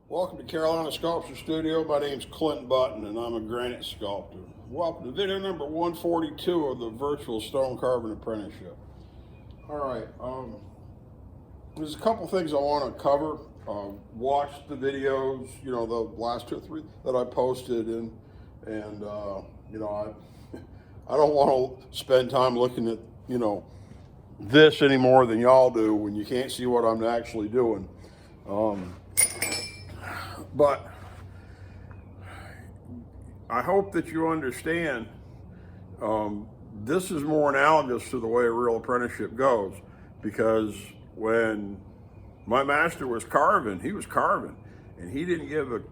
Welcome to Carolina Sculpture Studio. My name's Clint Button and I'm a granite sculptor. Welcome to video number 142 of the Virtual Stone Carving Apprenticeship. Alright, there's a couple things I want to cover. Watch the videos, the last 2 or 3 that I posted, and I don't want to spend time looking at, this any more than y'all do when you can't see what I'm actually doing. But I hope that you understand this is more analogous to the way a real apprenticeship goes, because when my master was carving, he was carving, and he didn't give a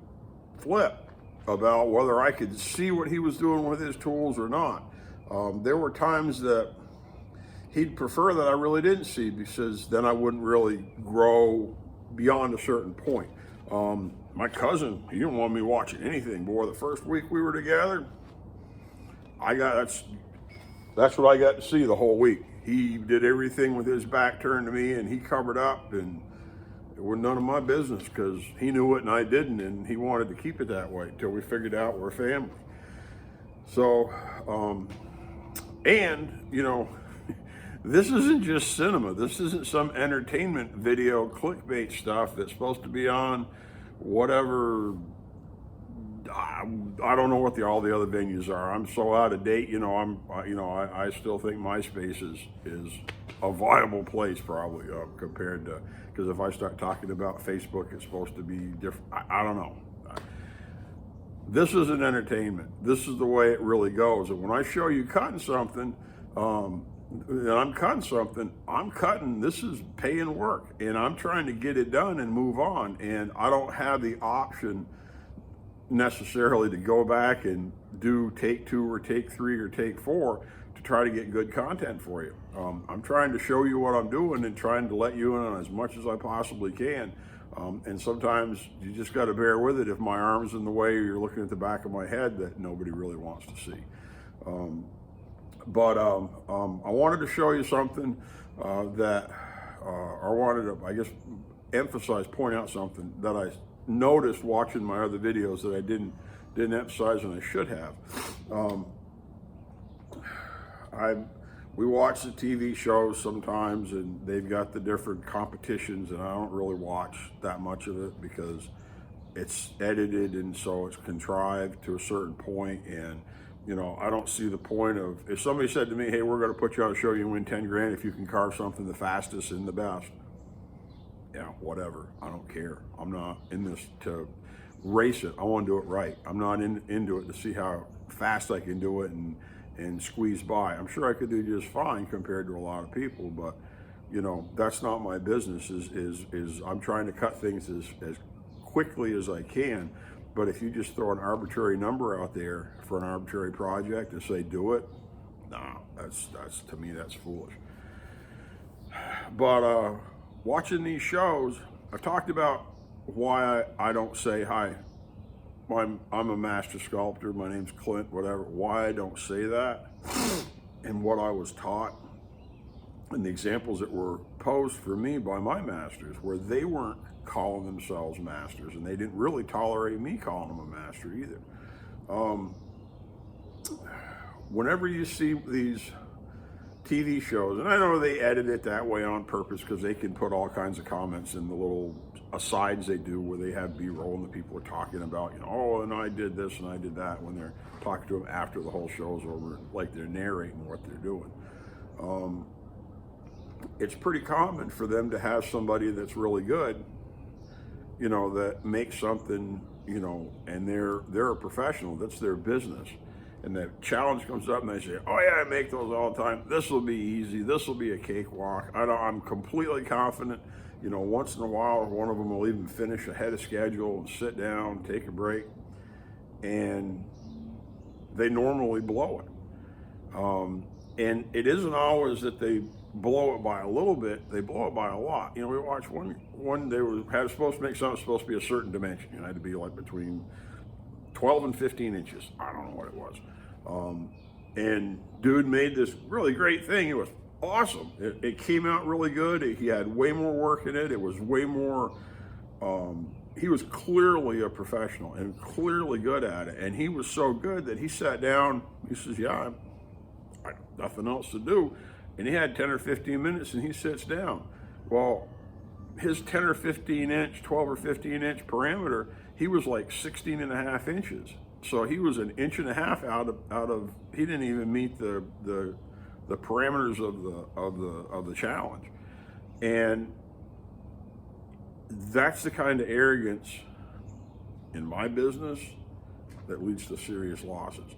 flip about whether I could see what he was doing with his tools or not. There were times that he'd prefer that I really didn't see, because then I wouldn't really grow beyond a certain point. My cousin, he didn't want me watching anything. Boy, the first week we were together, that's what I got to see the whole week. He did everything with his back turned to me, and he covered up, and it was none of my business, because he knew it and I didn't, and he wanted to keep it that way until we figured out we're family. So, this isn't just cinema. This isn't some entertainment video clickbait stuff that's supposed to be on whatever. I don't know what all the other venues are. I'm so out of date. I still think MySpace is a viable place, probably, compared to, because if I start talking about Facebook, it's supposed to be different. I don't know. This isn't entertainment. This is the way it really goes. And when I show you cutting something, and I'm cutting something, this is paying work, and I'm trying to get it done and move on, and I don't have the option necessarily to go back and do take 2 or take 3 or take 4 to try to get good content for you. I'm trying to show you what I'm doing and trying to let you in on as much as I possibly can, and sometimes you just got to bear with it if my arm's in the way or you're looking at the back of my head that nobody really wants to see. But I wanted to show you something that I wanted to, I guess, point out something that I noticed watching my other videos that I didn't emphasize, and I should have. We watch the TV shows sometimes, and they've got the different competitions, and I don't really watch that much of it because it's edited, and so it's contrived to a certain point, and I don't see the point of, if somebody said to me, hey, we're going to put you on a show, you win 10 grand if you can carve something the fastest and the best. Yeah, whatever. I don't care. I'm not in this to race it. I want to do it right. I'm not into it to see how fast I can do it and squeeze by. I'm sure I could do just fine compared to a lot of people, but that's not my business. Is I'm trying to cut things as quickly as I can. But if you just throw an arbitrary number out there for an arbitrary project and say do it, no, that's to me, that's foolish. But watching these shows, I talked about why I don't say, hi, I'm a master sculptor, my name's Clint, whatever, why I don't say that, and what I was taught, and the examples that were posed for me by my masters, where they weren't calling themselves masters, and they didn't really tolerate me calling them a master either. Whenever you see these TV shows, and I know they edit it that way on purpose because they can put all kinds of comments in the little asides they do where they have B-roll and the people are talking about, oh, and I did this and I did that, when they're talking to them after the whole show's over, like they're narrating what they're doing. It's pretty common for them to have somebody that's really good, that makes something, and they're a professional, that's their business. And the challenge comes up and they say, oh yeah, I make those all the time. This will be easy. This will be a cakewalk. I'm completely confident, once in a while, one of them will even finish ahead of schedule and sit down, take a break. And they normally blow it. And it isn't always that they blow it by a little bit, they blow it by a lot. We watched one they had supposed to make something supposed to be a certain dimension. It had to be like between 12 and 15 inches. I don't know what it was. And dude made this really great thing. It was awesome. It came out really good. He had way more work in it. It was way more he was clearly a professional and clearly good at it. And he was so good that he sat down, he says, yeah, I got nothing else to do. And he had 10 or 15 minutes and he sits down. Well, his 10 or 15 inch, 12 or 15 inch parameter, he was like 16 and a half inches. So he was an inch and a half out of he didn't even meet the parameters of the challenge. And that's the kind of arrogance in my business that leads to serious losses.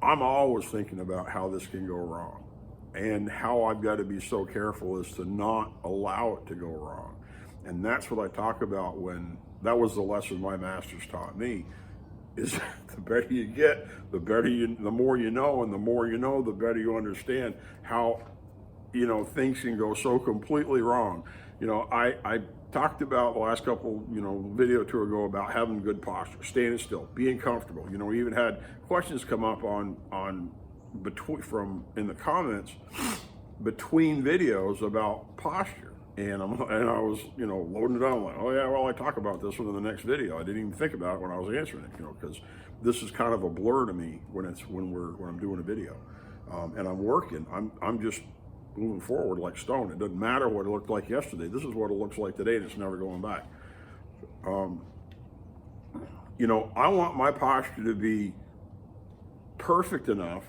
I'm always thinking about how this can go wrong and how I've got to be so careful as to not allow it to go wrong. And that's what I talk about when, that was the lesson my masters taught me, is the better you get, the more you know, and the more you know, the better you understand how, things can go so completely wrong. I talked about the last couple, video or two ago about having good posture, standing still, being comfortable. We even had questions come up in the comments between videos about posture. And I was, loading it on, like, oh yeah, well, I talk about this one in the next video. I didn't even think about it when I was answering it, because this is kind of a blur to me when I'm doing a video, and I'm working. I'm just moving forward like stone. It doesn't matter what it looked like yesterday. This is what it looks like today, and it's never going back. I want my posture to be perfect enough,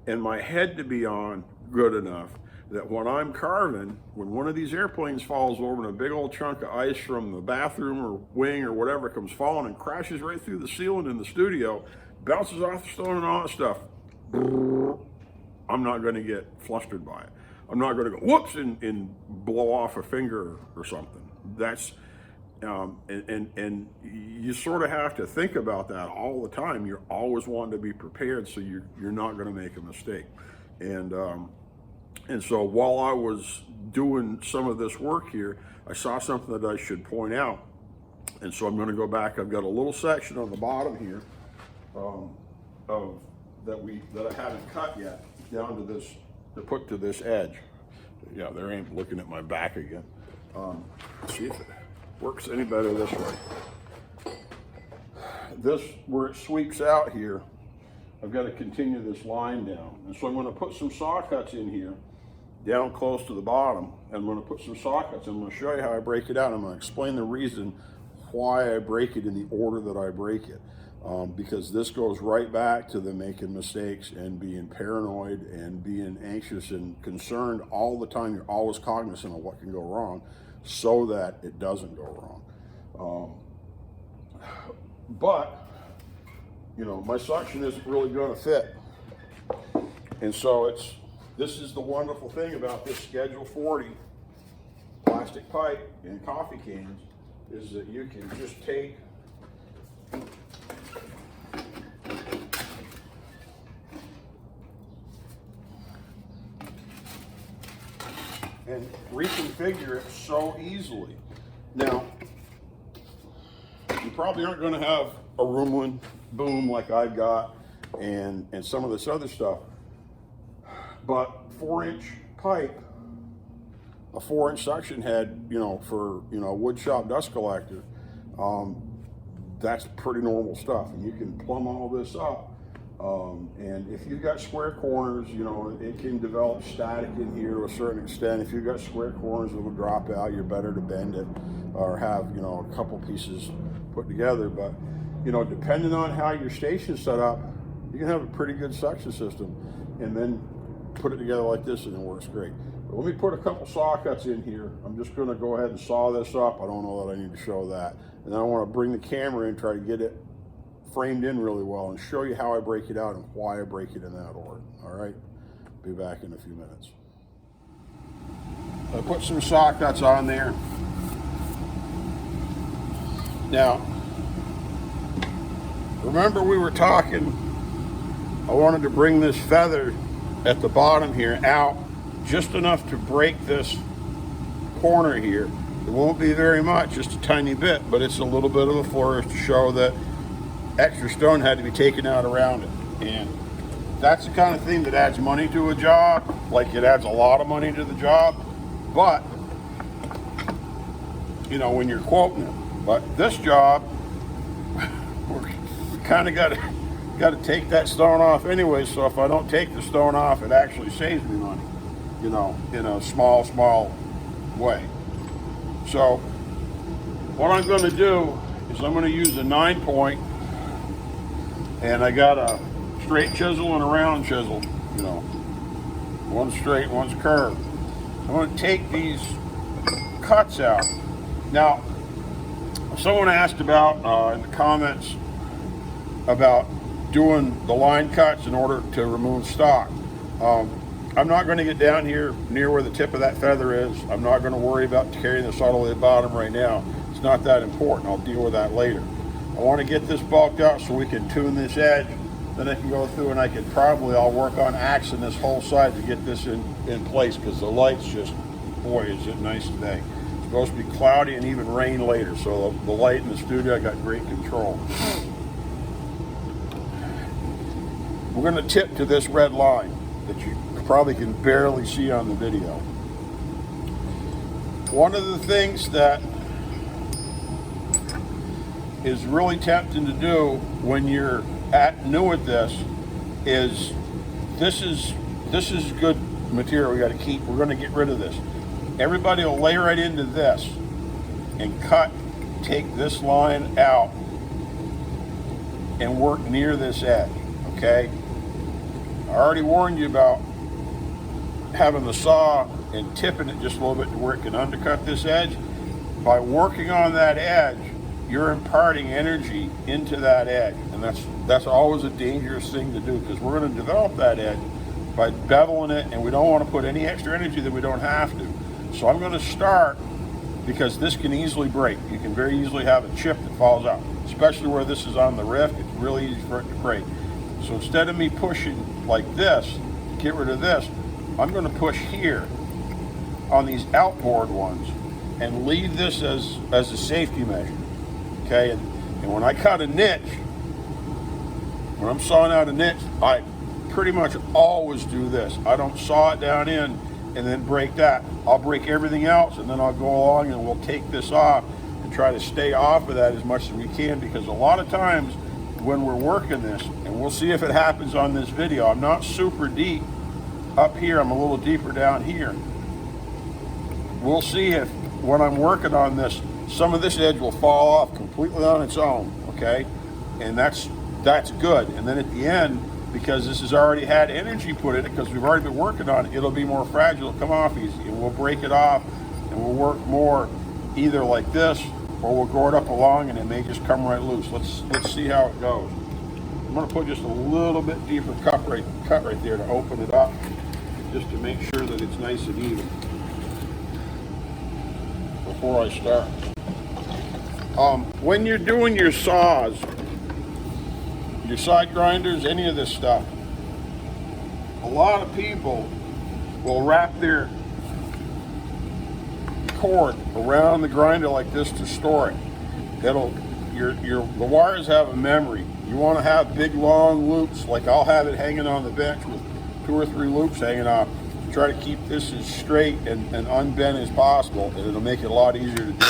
and my head to be on good enough that when I'm carving, when one of these airplanes falls over and a big old chunk of ice from the bathroom or wing or whatever comes falling and crashes right through the ceiling in the studio, bounces off the stone and all that stuff, I'm not going to get flustered by it. I'm not going to go whoops and blow off a finger or something. That's and you sort of have to think about that all the time. You're always wanting to be prepared so you're not going to make a mistake. And so while I was doing some of this work here, I saw something that I should point out. And so I'm going to go back. I've got a little section on the bottom here that I haven't cut yet, down to this, to put to this edge. Yeah, there ain't looking at my back again. See if it works any better this way. This, where it sweeps out here, I've got to continue this line down. And so I'm going to put some saw cuts in here, down close to the bottom. And I'm going to put some saw cuts. I'm going to show you how I break it out. I'm going to explain the reason why I break it in the order that I break it. Because this goes right back to the making mistakes and being paranoid and being anxious and concerned all the time. You're always cognizant of what can go wrong so that it doesn't go wrong. But my suction isn't really going to fit. And so this is the wonderful thing about this Schedule 40 plastic pipe in coffee cans, is that you can just take and reconfigure it so easily. Now, you probably aren't going to have a Roomlin boom like I've got and some of this other stuff, but 4-inch pipe, a 4-inch suction head, for a wood shop dust collector, that's pretty normal stuff, and you can plumb all this up. And if you've got square corners, it can develop static in here to a certain extent. If you've got square corners, it'll drop out. You're better to bend it or have, a couple pieces put together. But, depending on how your station's set up, you can have a pretty good suction system and then put it together like this and it works great. But let me put a couple saw cuts in here. I'm just going to go ahead and saw this up. I don't know that I need to show that. And then I want to bring the camera in, try to get it framed in really well and show you how I break it out and why I break it in that order. All right, be back in a few minutes. I put some saw cuts on there. Now, remember we were talking, I wanted to bring this feather at the bottom here out just enough to break this corner here. It won't be very much, just a tiny bit, but it's a little bit of a flourish to show that extra stone had to be taken out around it. And that's the kind of thing that adds money to a job, like it adds a lot of money to the job. But when you're quoting it, But this job, we kind of got to take that stone off anyway. So if I don't take the stone off, it actually saves me money, you know, in a small way. So what I'm going to do is I'm going to use a 9-point, and I got a straight chisel and a round chisel, you know, one's straight, one's curved. I'm going to take these cuts out. Now, someone asked about in the comments about doing the line cuts in order to remove stock. I'm not going to get down here near where the tip of that feather is. I'm not going to worry about carrying this all the way to the bottom right now. It's not that important. I'll deal with that later. I want to get this bulked out so we can tune this edge. Then I can go through and I'll work on axing this whole side to get this in place, because the light's just, boy, is it nice today. It's supposed to be cloudy and even rain later, so the light in the studio, I got great control. We're going to tip to this red line that you probably can barely see on the video. One of the things that is really tempting to do when you're new at this is this is good material. We're going to get rid of this. Everybody will lay right into this and take this line out and work near this edge, okay? I already warned you about having the saw and tipping it just a little bit to where it can undercut this edge. By working on that edge, you're imparting energy into that edge, and that's always a dangerous thing to do, because we're going to develop that edge by beveling it, and we don't want to put any extra energy that we don't have to. So I'm going to start, because this can easily break. You can very easily have a chip that falls out, especially where this is on the rift. It's really easy for it to break. So instead of me pushing like this, get rid of this, I'm going to push here on these outboard ones and leave this as a safety measure. Okay, and when I cut a niche, when I'm sawing out a niche, I pretty much always do this. I don't saw it down in and then break that. I'll break everything else, and then I'll go along and we'll take this off and try to stay off of that as much as we can, because a lot of times when we're working this, and we'll see if it happens on this video, I'm not super deep up here, I'm a little deeper down here. We'll see if when I'm working on this, some of this edge will fall off completely on its own, okay? And that's good. And then at the end, because this has already had energy put in it, because we've already been working on it, it'll be more fragile, it'll come off easy, and we'll break it off, and we'll work more either like this, or we'll go it up along and it may just come right loose. Let's see how it goes. I'm gonna put just a little bit deeper cut right there to open it up, just to make sure that it's nice and even before I start. When you're doing your saws, your side grinders, any of this stuff, a lot of people will wrap their cord around the grinder like this to store it. The wires have a memory. You want to have big long loops, like I'll have it hanging on the bench with 2 or 3 loops hanging off. Try to keep this as straight and unbent as possible, and it'll make it a lot easier to do.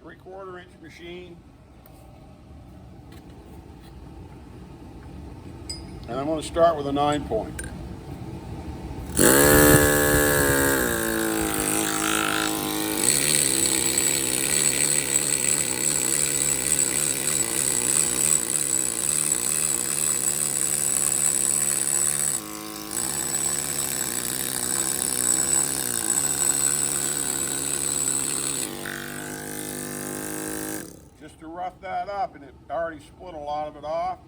Three-quarter-inch machine, and I'm going to start with a 9-point. Just to rough that up, and it already split a lot of it off.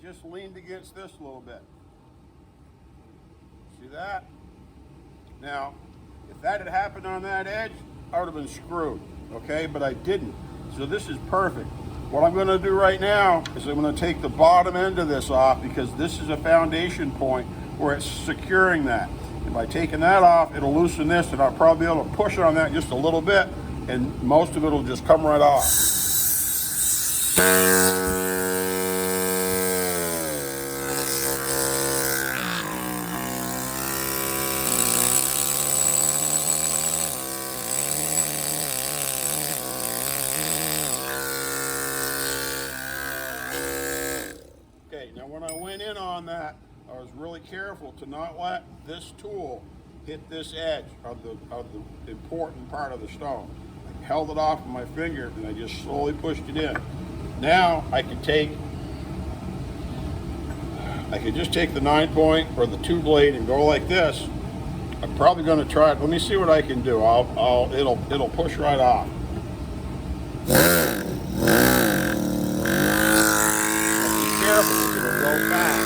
just leaned against this a little bit. See that? Now, if that had happened on that edge, I would have been screwed, okay? But I didn't. So this is perfect. What I'm going to do right now is I'm going to take the bottom end of this off, because this is a foundation point where it's securing that. And by taking that off, it'll loosen this, and I'll probably be able to push on that just a little bit, and most of it will just come right off. Okay, now when I went in on that, I was really careful to not let this tool hit this edge of the important part of the stone. I held it off with my finger and I just slowly pushed it in. Now I could just take the 9-point or the 2-blade and go like this. I'm probably going to try it. Let me see what I can do. It'll push right off. Be careful, it'll go fast.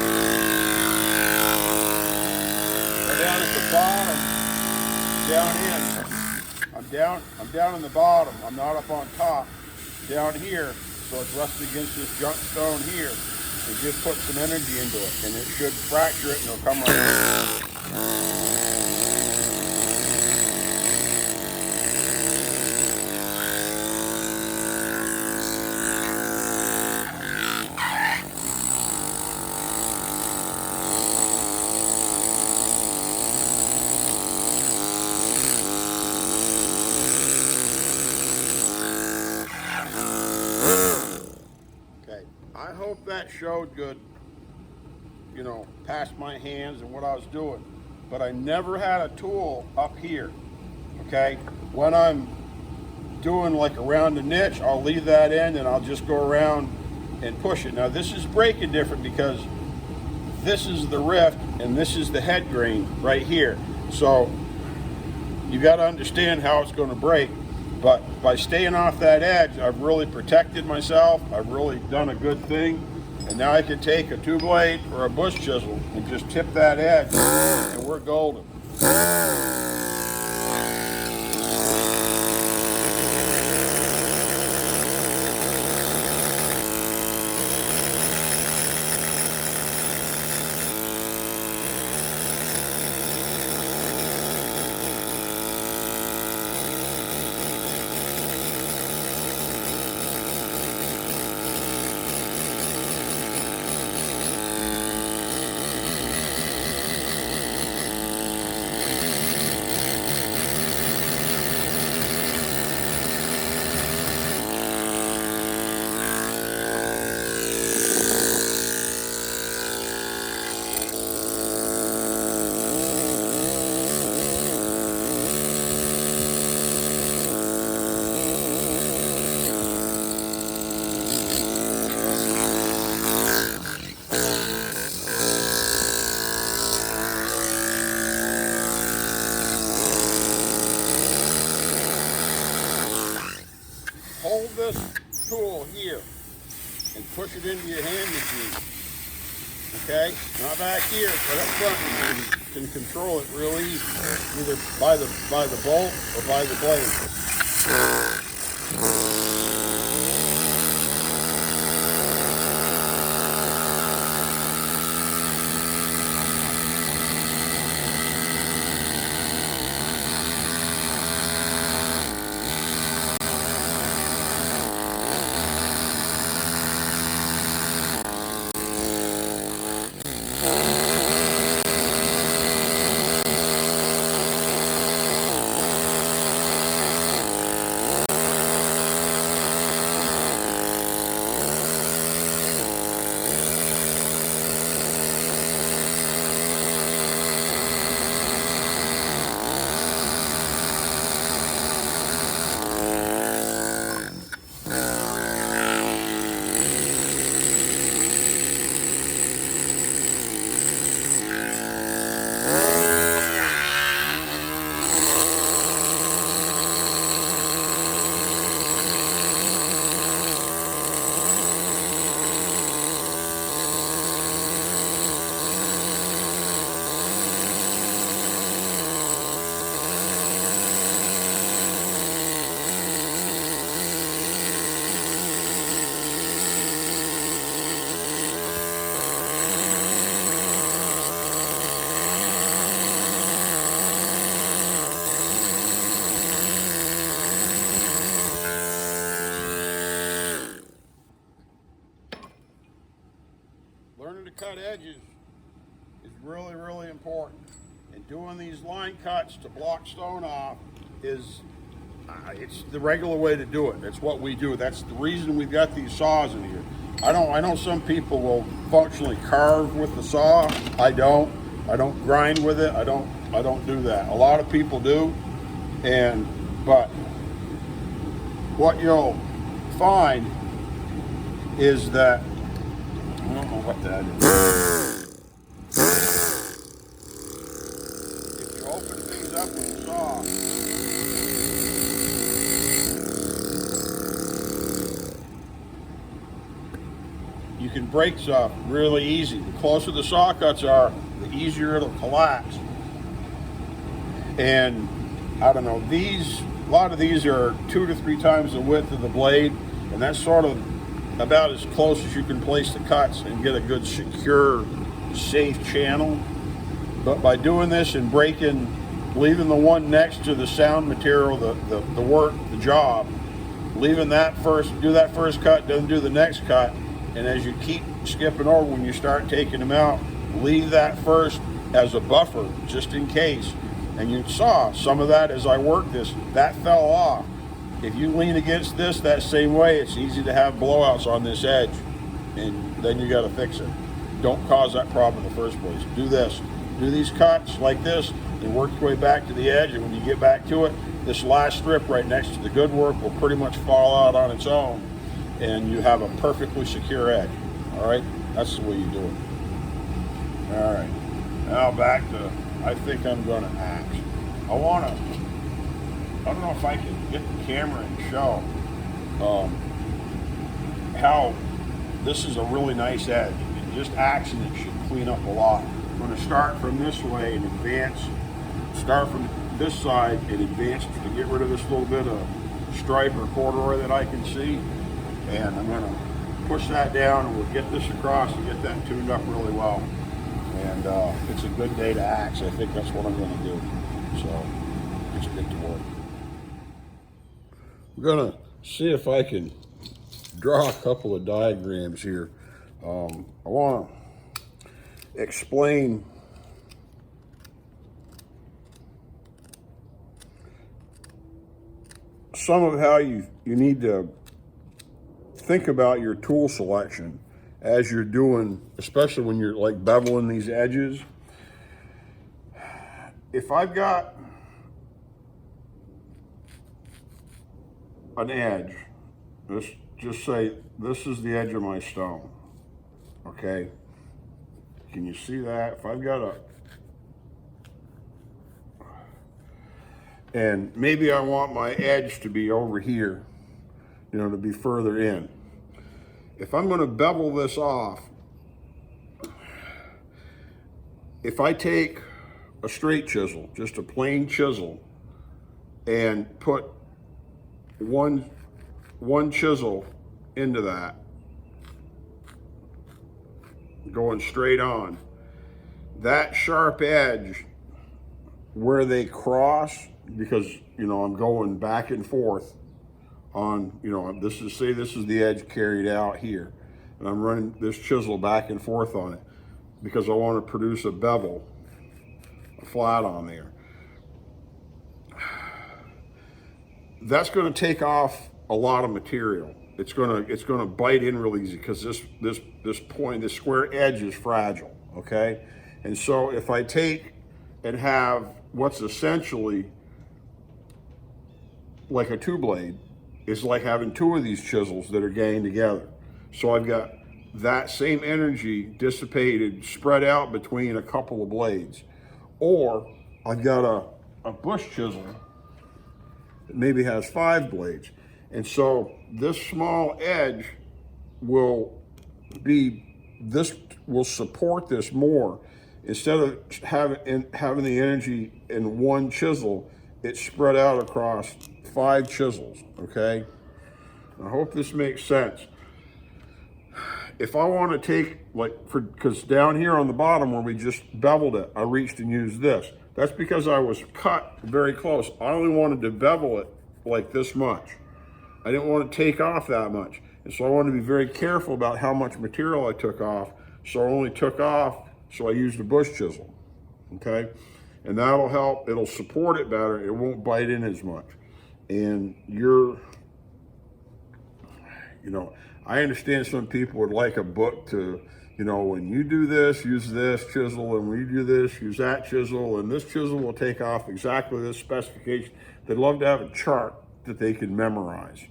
Down at the bottom, down in. I'm down in the bottom. I'm not up on top. Down here, so it's resting against this junk stone here. So just put some energy into it, and it should fracture it, and it'll come right out. I hope that showed good, you know, past my hands and what I was doing. But I never had a tool up here, okay? When I'm doing like around the niche, I'll leave that in and I'll just go around and push it. Now this is breaking different because this is the rift and this is the head grain right here. So you got to understand how it's going to break. But by staying off that edge, I've really protected myself. I've really done a good thing. And now I can take a 2-blade or a bush chisel and just tip that edge, and we're golden. Hold this tool here and push it into your hand machine. Okay? Not back here, but up front you can control it real easy, either by the bolt or by the blade. really important. And doing these line cuts to block stone off is, it's the regular way to do it. That's what we do. That's the reason we've got these saws in here. I know some people will functionally carve with the saw. I don't grind with it. I don't do that. A lot of people do. But what you'll find is that, I don't know what that is. If you open things up with a saw, you can break stuff really easy. The closer the saw cuts are, the easier it'll collapse. And I don't know, a lot of these are 2 to 3 times the width of the blade, and that's sort of about as close as you can place the cuts and get a good, secure, safe channel. But by doing this and leaving the one next to the sound material, the job, leaving that first, do that first cut, then do the next cut, and as you keep skipping over, when you start taking them out, leave that first as a buffer, just in case. And you saw some of that as I worked this, that fell off. If you lean against this that same way, it's easy to have blowouts on this edge, and then you got to fix it. Don't cause that problem in the first place. Do this. Do these cuts like this, and work your way back to the edge, and when you get back to it, this last strip right next to the good work will pretty much fall out on its own, and you have a perfectly secure edge. All right? That's the way you do it. All right. Now back to, I think I'm going to axe. I don't know if I can get the camera and show how this is a really nice edge. And just axing it should clean up a lot. I'm going to start from this way and advance. Start from this side and advance to get rid of this little bit of stripe or corduroy that I can see. And I'm going to push that down, and we'll get this across and get that tuned up really well. And it's a good day to axe. I think that's what I'm going to do. So let's get to work. I'm going to see if I can draw a couple of diagrams here. I want to explain some of how you need to think about your tool selection as you're doing, especially when you're like beveling these edges. If I've got an edge, let's just say this is the edge of my stone, okay? Can you see that? If I've got and maybe I want my edge to be over here, you know, to be further in. If I'm going to bevel this off, if I take a straight chisel, just a plain chisel, and put one chisel into that, going straight on, that sharp edge where they cross, because, you know, I'm going back and forth on, you know, this is the edge carried out here, and I'm running this chisel back and forth on it because I want to produce a bevel, a flat on there. That's going to take off a lot of material. It's going to bite in real easy because this square edge is fragile, okay? And so if I take and have what's essentially like a 2-blade, it's like having 2 of these chisels that are ganged together. So I've got that same energy dissipated, spread out between a couple of blades. Or I've got a bush chisel that maybe has 5 blades. And so this small edge will support this more. Instead of having the energy in one chisel, it's spread out across 5 chisels, okay? I hope this makes sense. If I want to take, because down here on the bottom where we just beveled it, I reached and used this. That's because I was cut very close. I only wanted to bevel it like this much. I didn't want to take off that much. And so I wanted to be very careful about how much material I took off. So I only took off, so I used a bush chisel, okay? And that'll help, it'll support it better, it won't bite in as much. And I understand some people would like a book to, when you do this, use this chisel, and when you do this, use that chisel, and this chisel will take off exactly this specification. They'd love to have a chart that they can memorize,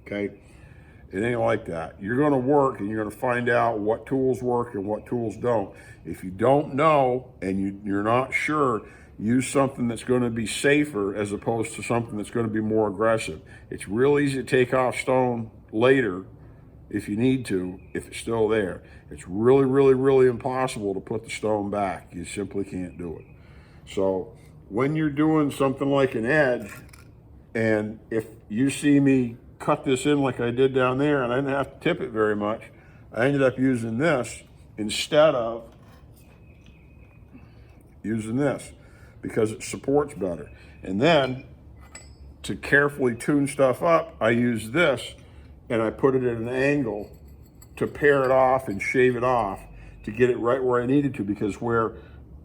okay? It ain't like that. You're gonna work and you're gonna find out what tools work and what tools don't. If you don't know and you're not sure, use something that's gonna be safer as opposed to something that's gonna be more aggressive. It's real easy to take off stone later if you need to, if it's still there. It's really, really, really impossible to put the stone back. You simply can't do it. So when you're doing something like an edge, and if you see me cut this in like I did down there, and I didn't have to tip it very much, I ended up using this instead of using this because it supports better. And then to carefully tune stuff up, I use this and I put it at an angle to pare it off and shave it off to get it right where I needed to, because where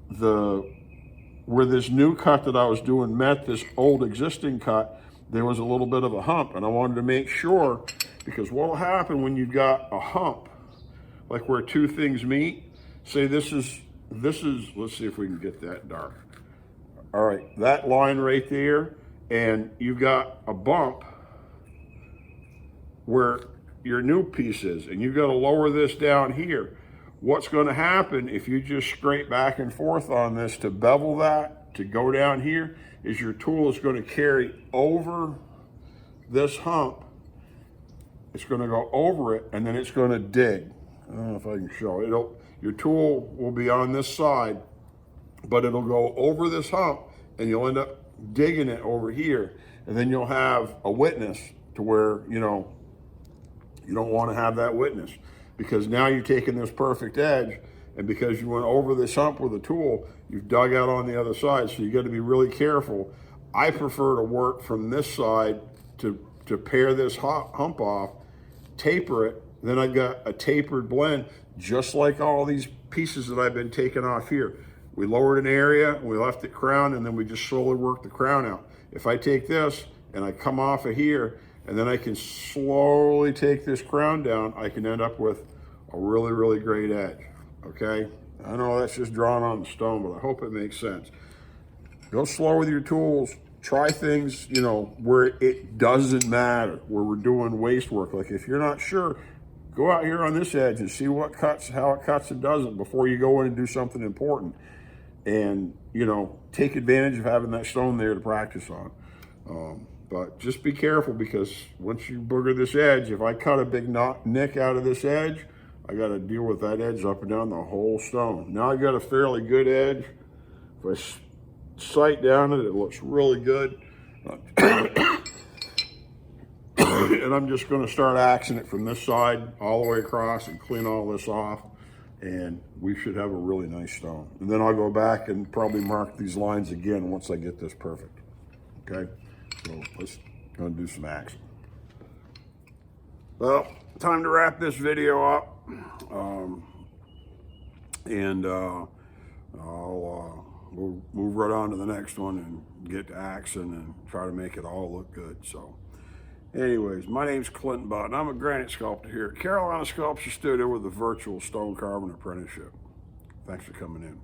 this new cut that I was doing met this old existing cut, there was a little bit of a hump, and I wanted to make sure, because what will happen when you've got a hump, like where two things meet, say this is, let's see if we can get that dark. All right, that line right there, and you've got a bump where your new piece is, and you've got to lower this down here. What's going to happen if you just scrape back and forth on this to bevel that, to go down here, is your tool is going to carry over this hump. It's going to go over it, and then it's going to dig. I don't know if I can show it. Your tool will be on this side, but it'll go over this hump, and you'll end up digging it over here, and then you'll have a witness to where, you don't want to have that witness, because now you're taking this perfect edge, and because you went over this hump with a tool, you've dug out on the other side, so you got to be really careful. I prefer to work from this side to pare this hump off, taper it, then I've got a tapered blend, just like all these pieces that I've been taking off here. We lowered an area, we left it crown, and then we just slowly worked the crown out. If I take this and I come off of here, and then I can slowly take this crown down, I can end up with a really, really great edge, okay? I know that's just drawn on the stone, but I hope it makes sense. Go slow with your tools. Try things, where it doesn't matter, where we're doing waste work. Like if you're not sure, go out here on this edge and see what cuts, how it cuts and doesn't before you go in and do something important. And, take advantage of having that stone there to practice on. But just be careful, because once you booger this edge, if I cut a big nick out of this edge, I got to deal with that edge up and down the whole stone. Now I've got a fairly good edge. If I sight down it, it looks really good. And I'm just going to start axing it from this side all the way across and clean all this off. And we should have a really nice stone. And then I'll go back and probably mark these lines again once I get this perfect. Okay? So let's go and do some axing. Well, time to wrap this video up. We'll move right on to the next one and get to axing and try to make it all look good. So anyways, my name's Clinton Button. I'm a granite sculptor here at Carolina Sculpture Studio with the Virtual Stone Carving Apprenticeship. Thanks for coming in.